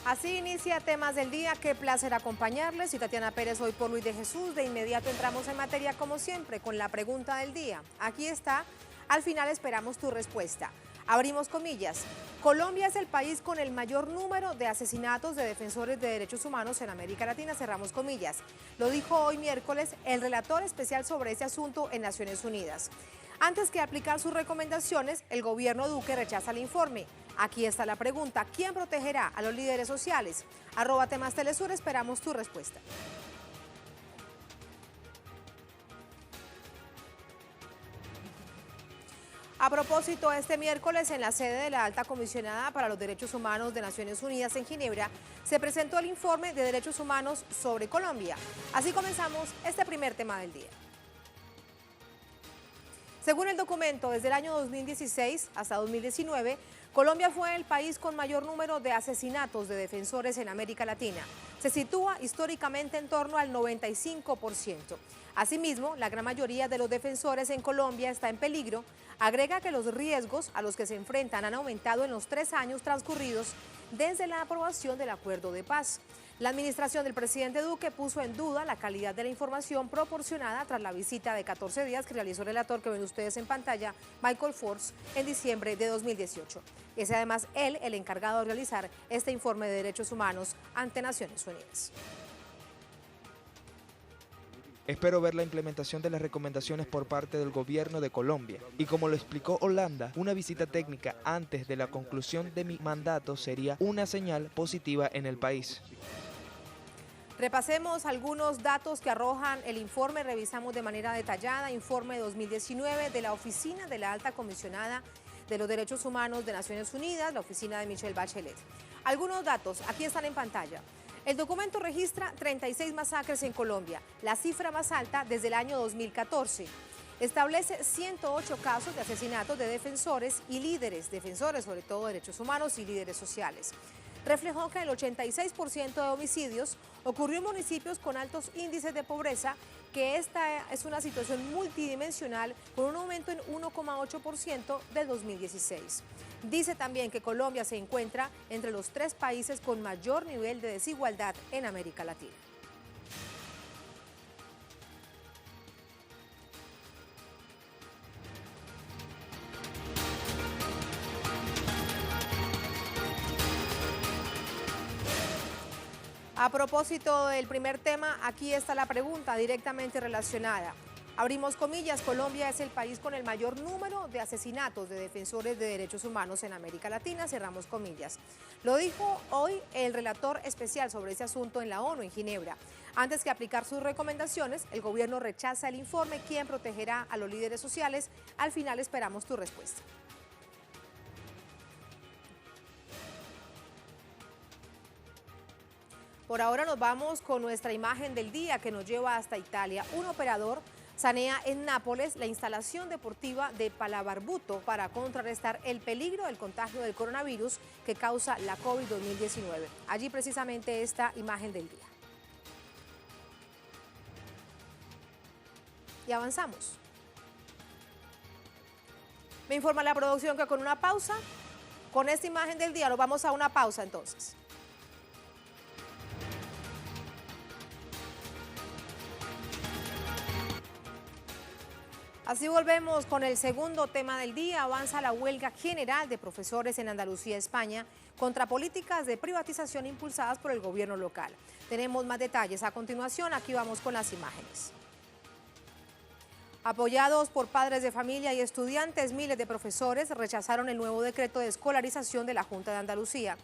Así inicia Temas del Día. Qué placer acompañarles. Soy Tatiana Pérez, hoy por Luis de Jesús. De inmediato entramos en materia, como siempre, con la pregunta del día. Aquí está. Al final esperamos tu respuesta. Abrimos comillas. Colombia es el país con el mayor número de asesinatos de defensores de derechos humanos en América Latina. Cerramos comillas. Lo dijo hoy miércoles el relator especial sobre este asunto en Naciones Unidas. Antes que aplicar sus recomendaciones, el gobierno Duque rechaza el informe. Aquí está la pregunta: ¿quién protegerá a los líderes sociales? @Temas Telesur, esperamos tu respuesta. A propósito, este miércoles en la sede de la Alta Comisionada para los Derechos Humanos de Naciones Unidas en Ginebra se presentó el informe de derechos humanos sobre Colombia. Así comenzamos este primer tema del día. Según el documento, desde el año 2016 hasta 2019, Colombia fue el país con mayor número de asesinatos de defensores en América Latina. Se sitúa históricamente en torno al 95%. Asimismo, la gran mayoría de los defensores en Colombia está en peligro. Agrega que los riesgos a los que se enfrentan han aumentado en los 3 años transcurridos desde la aprobación del acuerdo de paz. La administración del presidente Duque puso en duda la calidad de la información proporcionada tras la visita de 14 días que realizó el relator que ven ustedes en pantalla, Michael Forbes, en diciembre de 2018. Es además él el encargado de realizar este informe de derechos humanos ante Naciones Unidas. Espero ver la implementación de las recomendaciones por parte del gobierno de Colombia. Y como lo explicó Holanda, una visita técnica antes de la conclusión de mi mandato sería una señal positiva en el país. Repasemos algunos datos que arrojan el informe. Revisamos de manera detallada informe 2019 de la Oficina de la Alta Comisionada de los Derechos Humanos de Naciones Unidas, la oficina de Michelle Bachelet. Algunos datos, aquí están en pantalla. El documento registra 36 masacres en Colombia, la cifra más alta desde el año 2014. Establece 108 casos de asesinatos de defensores y líderes, defensores sobre todo de derechos humanos y líderes sociales. Reflejó que el 86% de homicidios ocurrió en municipios con altos índices de pobreza, que esta es una situación multidimensional con un aumento en 1,8% del 2016. Dice también que Colombia se encuentra entre los 3 países con mayor nivel de desigualdad en América Latina. A propósito del primer tema, aquí está la pregunta directamente relacionada. Abrimos comillas. Colombia es el país con el mayor número de asesinatos de defensores de derechos humanos en América Latina. Cerramos comillas. Lo dijo hoy el relator especial sobre este asunto en la ONU en Ginebra. Antes que aplicar sus recomendaciones, el gobierno rechaza el informe. ¿Quién protegerá a los líderes sociales? Al final esperamos tu respuesta. Por ahora nos vamos con nuestra imagen del día que nos lleva hasta Italia. Un operador sanea en Nápoles la instalación deportiva de Palabarbuto para contrarrestar el peligro del contagio del coronavirus que causa la COVID-19. Allí precisamente esta imagen del día. Y avanzamos. Me informa la producción que con una pausa, con esta imagen del día, nos vamos a una pausa entonces. Así volvemos con el segundo tema del día. Avanza la huelga general de profesores en Andalucía, España, contra políticas de privatización impulsadas por el gobierno local. Tenemos más detalles a continuación. Aquí vamos con las imágenes. Apoyados por padres de familia y estudiantes, miles de profesores rechazaron el nuevo decreto de escolarización de la Junta de Andalucía,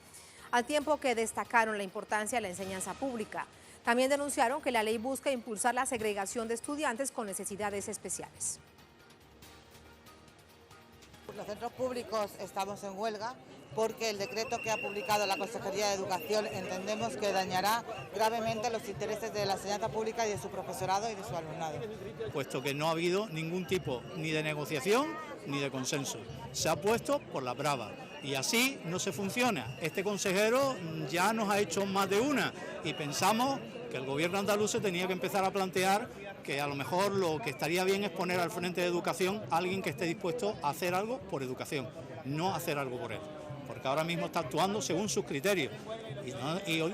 al tiempo que destacaron la importancia de la enseñanza pública. También denunciaron que la ley busca impulsar la segregación de estudiantes con necesidades especiales. Los centros públicos estamos en huelga porque el decreto que ha publicado la Consejería de Educación entendemos que dañará gravemente los intereses de la enseñanza pública y de su profesorado y de su alumnado. Puesto que no ha habido ningún tipo ni de negociación ni de consenso. Se ha puesto por la brava y así no se funciona. Este consejero ya nos ha hecho más de una y pensamos que el gobierno andaluz se tenía que empezar a plantear que a lo mejor lo que estaría bien es poner al frente de educación a alguien que esté dispuesto a hacer algo por educación, no hacer algo por él. Porque ahora mismo está actuando según sus criterios,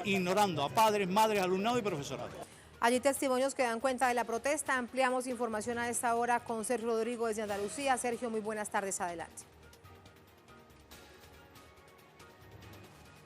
ignorando a padres, madres, alumnado y profesorado. Allí testimonios que dan cuenta de la protesta. Ampliamos información a esta hora con Sergio Rodrigo desde Andalucía. Sergio, muy buenas tardes, adelante.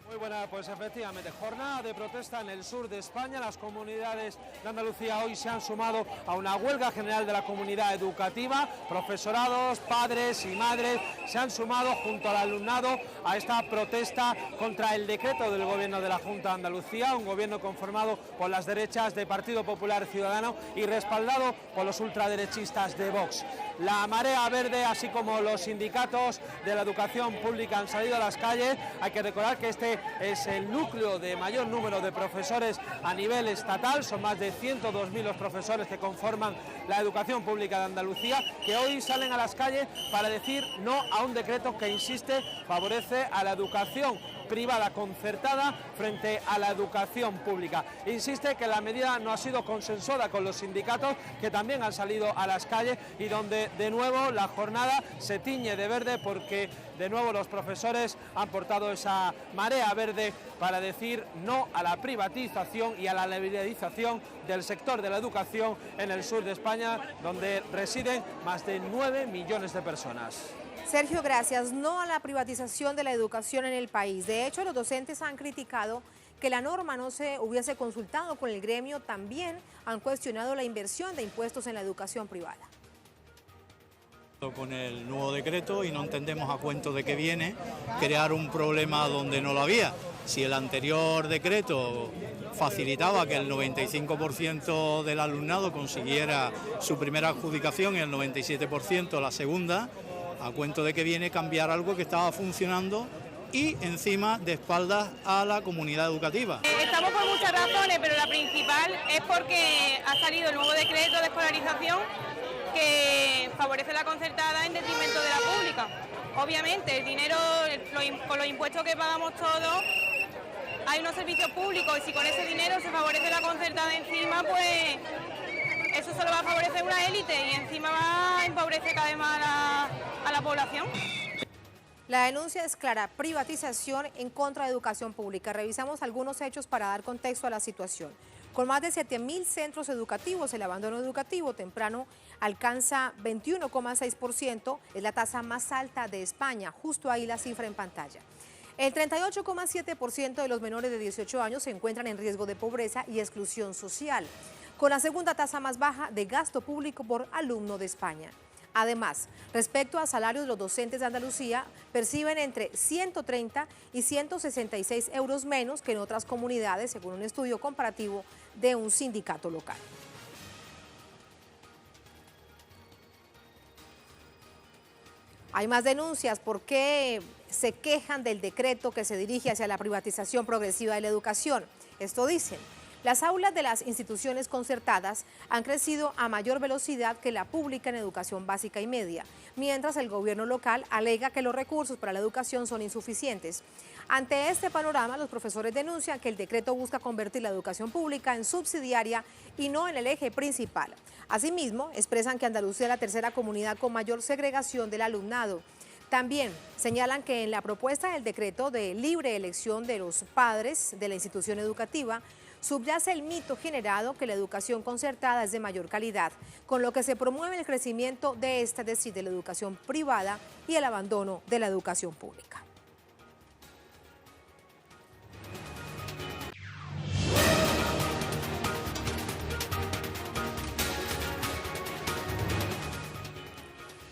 Muy buena, pues efectivamente, jornada de protesta en el sur de España. Las comunidades de Andalucía hoy se han sumado a una huelga general de la comunidad educativa. Profesorados, padres y madres se han sumado junto al alumnado a esta protesta contra el decreto del gobierno de la Junta de Andalucía, un gobierno conformado por las derechas de Partido Popular Ciudadano y respaldado por los ultraderechistas de Vox. La Marea Verde, así como los sindicatos de la educación pública, han salido a las calles. Hay que recordar que este es el núcleo de mayor número de profesores a nivel estatal. Son más de 102.000 los profesores que conforman la educación pública de Andalucía, que hoy salen a las calles para decir no a un decreto que, insiste, favorece a la educación privada concertada frente a la educación pública. Insiste que la medida no ha sido consensuada con los sindicatos, que también han salido a las calles y donde de nuevo la jornada se tiñe de verde, porque de nuevo los profesores han portado esa marea verde para decir no a la privatización y a la liberalización del sector de la educación en el sur de España, donde residen más de 9 millones de personas. Sergio, gracias. No a la privatización de la educación en el país. De hecho, los docentes han criticado que la norma no se hubiese consultado con el gremio. También han cuestionado la inversión de impuestos en la educación privada. Con el nuevo decreto, y no entendemos a cuento de qué viene crear un problema donde no lo había. Si el anterior decreto facilitaba que el 95% del alumnado consiguiera su primera adjudicación y el 97% la segunda, a cuento de que viene cambiar algo que estaba funcionando y encima de espaldas a la comunidad educativa. Estamos por muchas razones, pero la principal es porque ha salido el nuevo decreto de escolarización que favorece la concertada en detrimento de la pública. Obviamente el dinero, con los impuestos que pagamos todos, hay unos servicios públicos y si con ese dinero se favorece la concertada encima, pues eso solo va a favorecer una élite y encima va a empobrecer cada vez más a la población. La denuncia es clara: privatización en contra de educación pública. Revisamos algunos hechos para dar contexto a la situación. Con más de 7.000 centros educativos, el abandono educativo temprano alcanza 21,6%, es la tasa más alta de España. Justo ahí la cifra en pantalla. El 38,7% de los menores de 18 años se encuentran en riesgo de pobreza y exclusión social, con la segunda tasa más baja de gasto público por alumno de España. Además, respecto a salarios, los docentes de Andalucía perciben entre 130 y 166 euros menos que en otras comunidades, según un estudio comparativo de un sindicato local. Hay más denuncias porque se quejan del decreto que se dirige hacia la privatización progresiva de la educación. Esto dicen: las aulas de las instituciones concertadas han crecido a mayor velocidad que la pública en educación básica y media, mientras el gobierno local alega que los recursos para la educación son insuficientes. Ante este panorama, los profesores denuncian que el decreto busca convertir la educación pública en subsidiaria y no en el eje principal. Asimismo, expresan que Andalucía es la tercera comunidad con mayor segregación del alumnado. También señalan que en la propuesta del decreto de libre elección de los padres de la institución educativa subyace el mito generado que la educación concertada es de mayor calidad, con lo que se promueve el crecimiento de esta, es decir, de la educación privada, y el abandono de la educación pública.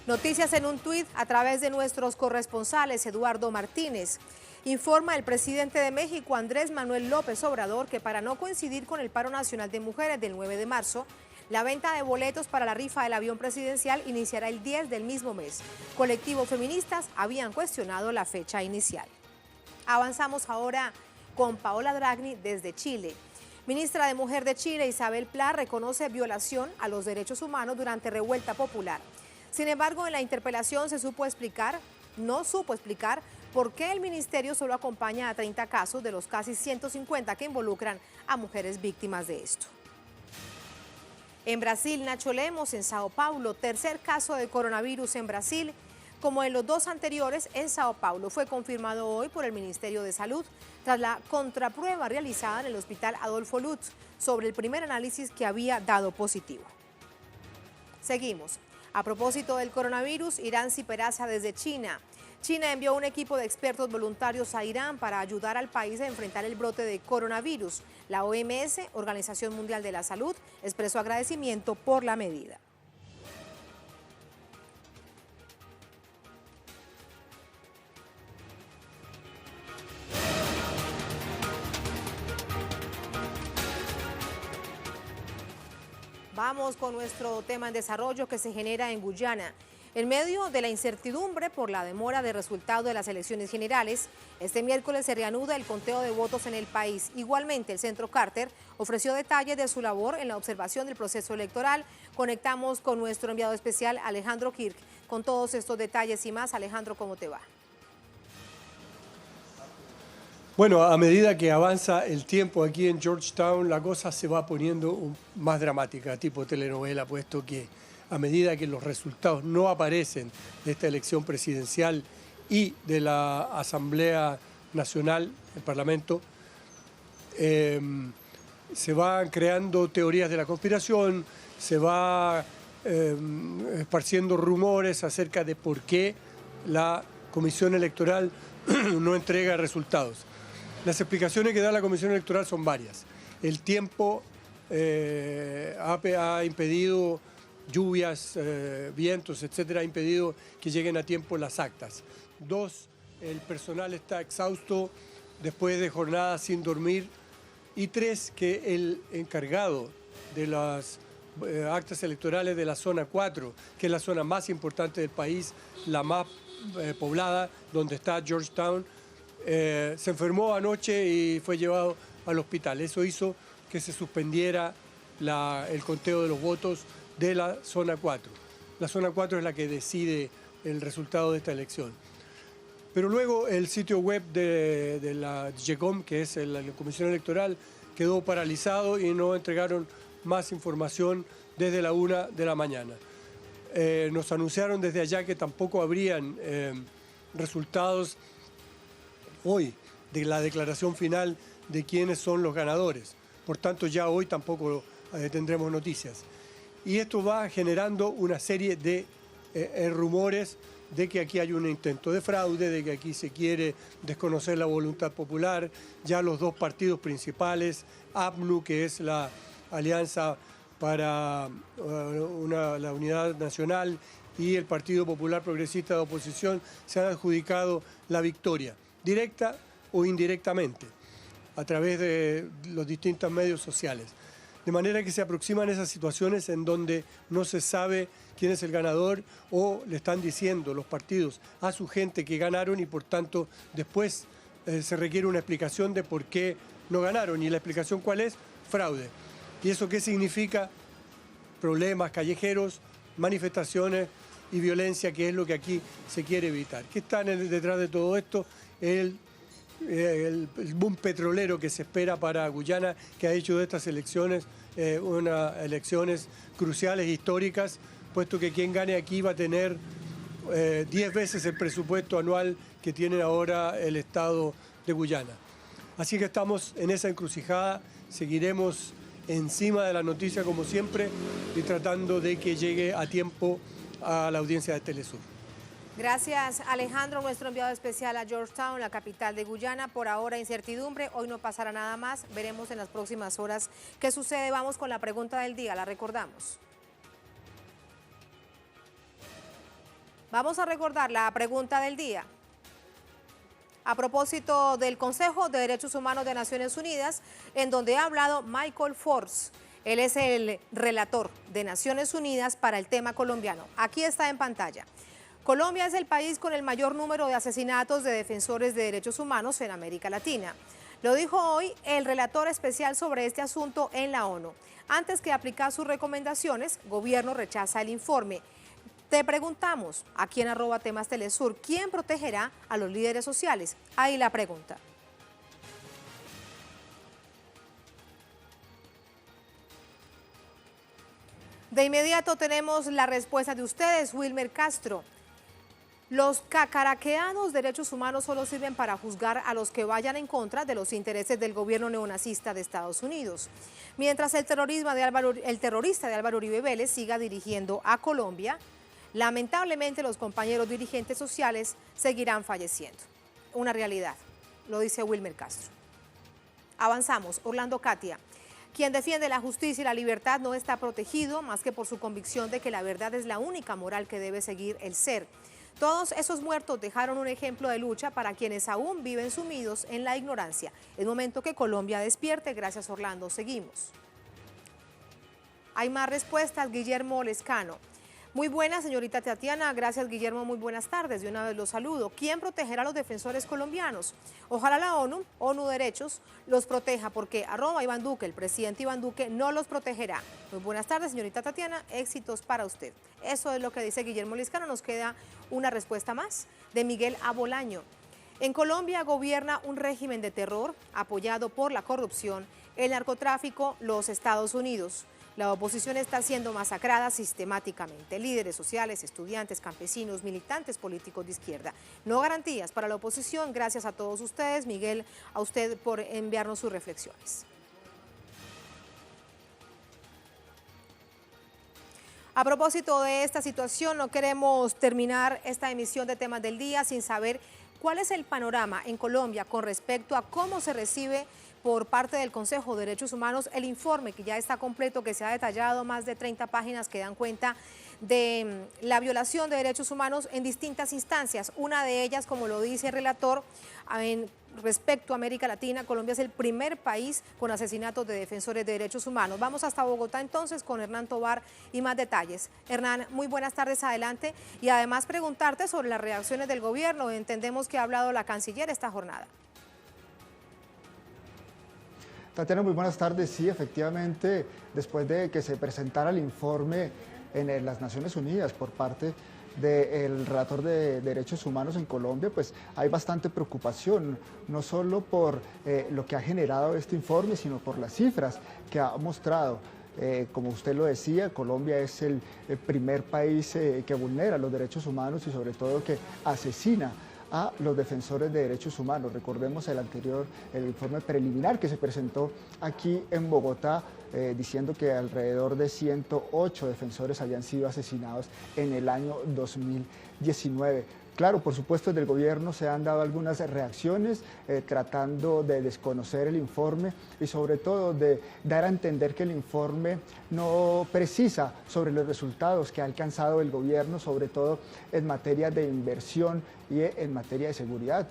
Noticias en un tuit a través de nuestros corresponsales. Eduardo Martínez. Informa el presidente de México, Andrés Manuel López Obrador, que para no coincidir con el paro nacional de mujeres del 9 de marzo, la venta de boletos para la rifa del avión presidencial iniciará el 10 del mismo mes. Colectivos feministas habían cuestionado la fecha inicial. Avanzamos ahora con Paola Dragni desde Chile. Ministra de Mujer de Chile, Isabel Pla, reconoce violación a los derechos humanos durante revuelta popular. Sin embargo, en la interpelación no supo explicar por qué el ministerio solo acompaña a 30 casos de los casi 150 que involucran a mujeres víctimas de esto. En Brasil, Nacho Lemos, en Sao Paulo, tercer caso de coronavirus en Brasil. Como en los dos anteriores, en Sao Paulo fue confirmado hoy por el Ministerio de Salud tras la contraprueba realizada en el Hospital Adolfo Lutz sobre el primer análisis que había dado positivo. Seguimos. A propósito del coronavirus, Iranzi Peraza desde China. China envió un equipo de expertos voluntarios a Irán para ayudar al país a enfrentar el brote de coronavirus. La OMS, Organización Mundial de la Salud, expresó agradecimiento por la medida. Vamos con nuestro tema en desarrollo que se genera en Guyana. En medio de la incertidumbre por la demora de resultado de las elecciones generales, este miércoles se reanuda el conteo de votos en el país. Igualmente, el Centro Carter ofreció detalles de su labor en la observación del proceso electoral. Conectamos con nuestro enviado especial, Alejandro Kirk, con todos estos detalles y más. Alejandro, ¿cómo te va? Bueno, a medida que avanza el tiempo aquí en Georgetown, la cosa se va poniendo más dramática, tipo telenovela, puesto que a medida que los resultados no aparecen de esta elección presidencial y de la Asamblea Nacional, el Parlamento, se van creando teorías de la conspiración, se va esparciendo rumores acerca de por qué la Comisión Electoral no entrega resultados. Las explicaciones que da la Comisión Electoral son varias. El tiempo ha impedido lluvias, vientos, etcétera, ha impedido que lleguen a tiempo las actas. 2, el personal está exhausto después de jornadas sin dormir. Y 3, que el encargado de las actas electorales de la zona 4, que es la zona más importante del país, la más poblada, donde está Georgetown, se enfermó anoche y fue llevado al hospital. Eso hizo que se suspendiera el conteo de los votos de la zona 4. La zona 4 es la que decide el resultado de esta elección. Pero luego el sitio web de la DGCOM, que es la Comisión Electoral, quedó paralizado y no entregaron más información desde la 1 de la mañana. Nos anunciaron desde allá que tampoco habrían resultados hoy de la declaración final de quiénes son los ganadores. Por tanto, ya hoy tampoco tendremos noticias. Y esto va generando una serie de rumores de que aquí hay un intento de fraude, de que aquí se quiere desconocer la voluntad popular. Ya los dos partidos principales, APNU, que es la Alianza para la Unidad Nacional, y el Partido Popular Progresista de Oposición, se han adjudicado la victoria, directa o indirectamente, a través de los distintos medios sociales. De manera que se aproximan esas situaciones en donde no se sabe quién es el ganador o le están diciendo los partidos a su gente que ganaron y por tanto después se requiere una explicación de por qué no ganaron. ¿Y la explicación cuál es? Fraude. ¿Y eso qué significa? Problemas callejeros, manifestaciones y violencia, que es lo que aquí se quiere evitar. ¿Qué está detrás de todo esto? El boom petrolero que se espera para Guyana, que ha hecho de estas elecciones unas elecciones cruciales, históricas, puesto que quien gane aquí va a tener 10 veces el presupuesto anual que tiene ahora el Estado de Guyana. Así que estamos en esa encrucijada, seguiremos encima de la noticia como siempre y tratando de que llegue a tiempo a la audiencia de Telesur. Gracias, Alejandro, nuestro enviado especial a Georgetown, la capital de Guyana. Por ahora, incertidumbre, hoy no pasará nada más, veremos en las próximas horas qué sucede. Vamos con la pregunta del día, la recordamos. Vamos a recordar la pregunta del día. a propósito del Consejo de Derechos Humanos de Naciones Unidas, en donde ha hablado Michael Force. Él es el relator de Naciones Unidas para el tema colombiano. Aquí está en pantalla. Colombia es el país con el mayor número de asesinatos de defensores de derechos humanos en América Latina. Lo dijo hoy el relator especial sobre este asunto en la ONU. Antes que aplicar sus recomendaciones, gobierno rechaza el informe. Te preguntamos, aquí en @temastelesur, ¿quién protegerá a los líderes sociales? Ahí la pregunta. De inmediato tenemos la respuesta de ustedes, Wilmer Castro. Los cacaraqueados derechos humanos solo sirven para juzgar a los que vayan en contra de los intereses del gobierno neonazista de Estados Unidos. Mientras el terrorista de Álvaro Uribe Vélez siga dirigiendo a Colombia, lamentablemente los compañeros dirigentes sociales seguirán falleciendo. Una realidad, lo dice Wilmer Castro. Avanzamos, Orlando Katia. Quien defiende la justicia y la libertad no está protegido más que por su convicción de que la verdad es la única moral que debe seguir el ser. Todos esos muertos dejaron un ejemplo de lucha para quienes aún viven sumidos en la ignorancia. Es momento que Colombia despierte. Gracias, Orlando. Seguimos. Hay más respuestas. Guillermo Lescano. Muy buenas, señorita Tatiana. Gracias, Guillermo. Muy buenas tardes. De una vez los saludo. ¿Quién protegerá a los defensores colombianos? Ojalá la ONU Derechos, los proteja, porque @Iván Duque, el presidente Iván Duque, no los protegerá. Muy buenas tardes, señorita Tatiana. Éxitos para usted. Eso es lo que dice Guillermo Liscano. Nos queda una respuesta más de Miguel Abolaño. En Colombia gobierna un régimen de terror apoyado por la corrupción, el narcotráfico, los Estados Unidos. La oposición está siendo masacrada sistemáticamente. Líderes sociales, estudiantes, campesinos, militantes políticos de izquierda. No garantías para la oposición. Gracias a todos ustedes. Miguel, a usted por enviarnos sus reflexiones. A propósito de esta situación, no queremos terminar esta emisión de Temas del Día sin saber cuál es el panorama en Colombia con respecto a cómo se recibe por parte del Consejo de Derechos Humanos el informe que ya está completo, que se ha detallado, más de 30 páginas que dan cuenta de la violación de derechos humanos en distintas instancias. Una de ellas, como lo dice el relator, respecto a América Latina, Colombia es el primer país con asesinatos de defensores de derechos humanos. Vamos hasta Bogotá entonces con Hernán Tovar y más detalles. Hernán, muy buenas tardes, adelante. Y además preguntarte sobre las reacciones del gobierno. Entendemos que ha hablado la canciller esta jornada. Tatiana, muy buenas tardes. Sí, efectivamente, después de que se presentara el informe en las Naciones Unidas por parte del relator de derechos humanos en Colombia, pues hay bastante preocupación, no solo por lo que ha generado este informe, sino por las cifras que ha mostrado. Como usted lo decía, Colombia es el primer país que vulnera los derechos humanos y sobre todo que asesina a los defensores de derechos humanos. Recordemos el informe preliminar que se presentó aquí en Bogotá, diciendo que alrededor de 108 defensores habían sido asesinados en el año 2019. Claro, por supuesto, desde el gobierno se han dado algunas reacciones tratando de desconocer el informe y sobre todo de dar a entender que el informe no precisa sobre los resultados que ha alcanzado el gobierno, sobre todo en materia de inversión y en materia de seguridad,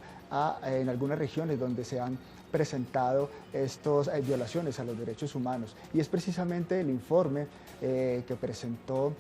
en algunas regiones donde se han presentado estas violaciones a los derechos humanos. Y es precisamente el informe que presentó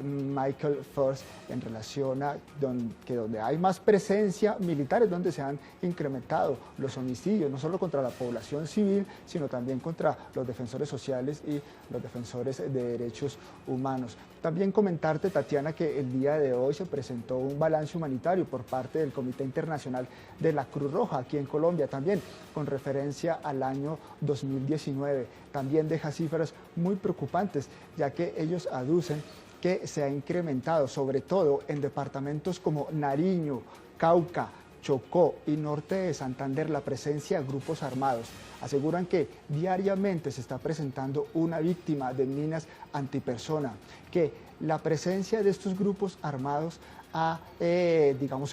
Michael Force en relación a donde hay más presencia militar es donde se han incrementado los homicidios, no solo contra la población civil, sino también contra los defensores sociales y los defensores de derechos humanos. También comentarte, Tatiana, que el día de hoy se presentó un balance humanitario por parte del Comité Internacional de la Cruz Roja aquí en Colombia, también con referencia al año 2019. También deja cifras muy preocupantes, ya que ellos aducen que se ha incrementado, sobre todo en departamentos como Nariño, Cauca, Chocó y norte de Santander, la presencia de grupos armados. Aseguran que diariamente se está presentando una víctima de minas antipersona, que la presencia de estos grupos armados ha,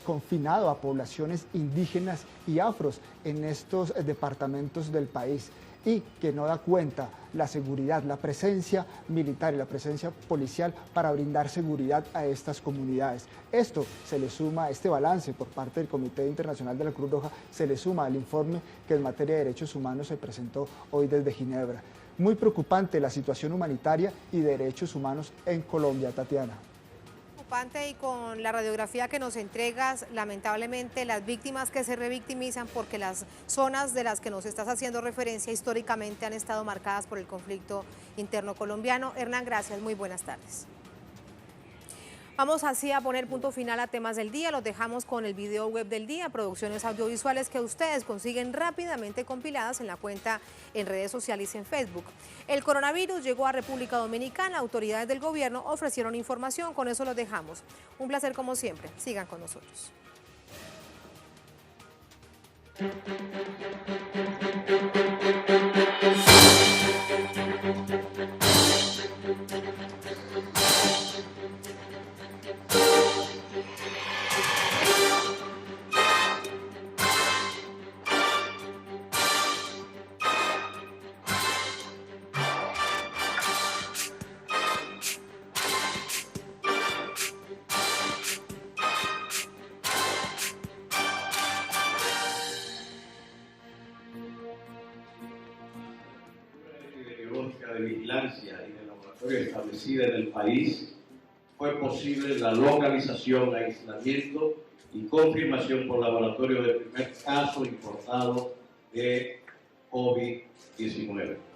confinado a poblaciones indígenas y afros en estos departamentos del país. y que no da cuenta la seguridad, la presencia militar y la presencia policial para brindar seguridad a estas comunidades. Esto se le suma, este balance por parte del Comité Internacional de la Cruz Roja, se le suma al informe que en materia de derechos humanos se presentó hoy desde Ginebra. Muy preocupante la situación humanitaria y de derechos humanos en Colombia, Tatiana. Y con la radiografía que nos entregas, lamentablemente las víctimas que se revictimizan porque las zonas de las que nos estás haciendo referencia históricamente han estado marcadas por el conflicto interno colombiano. Hernán, gracias, muy buenas tardes. Vamos así a poner punto final a temas del día, los dejamos con el video web del día, producciones audiovisuales que ustedes consiguen rápidamente compiladas en la cuenta en redes sociales y en Facebook. El coronavirus llegó a República Dominicana, autoridades del gobierno ofrecieron información, con eso los dejamos. Un placer como siempre, sigan con nosotros. De vigilancia y de laboratorio establecida en el país, fue posible la localización, aislamiento y confirmación por laboratorio del primer caso importado de COVID-19.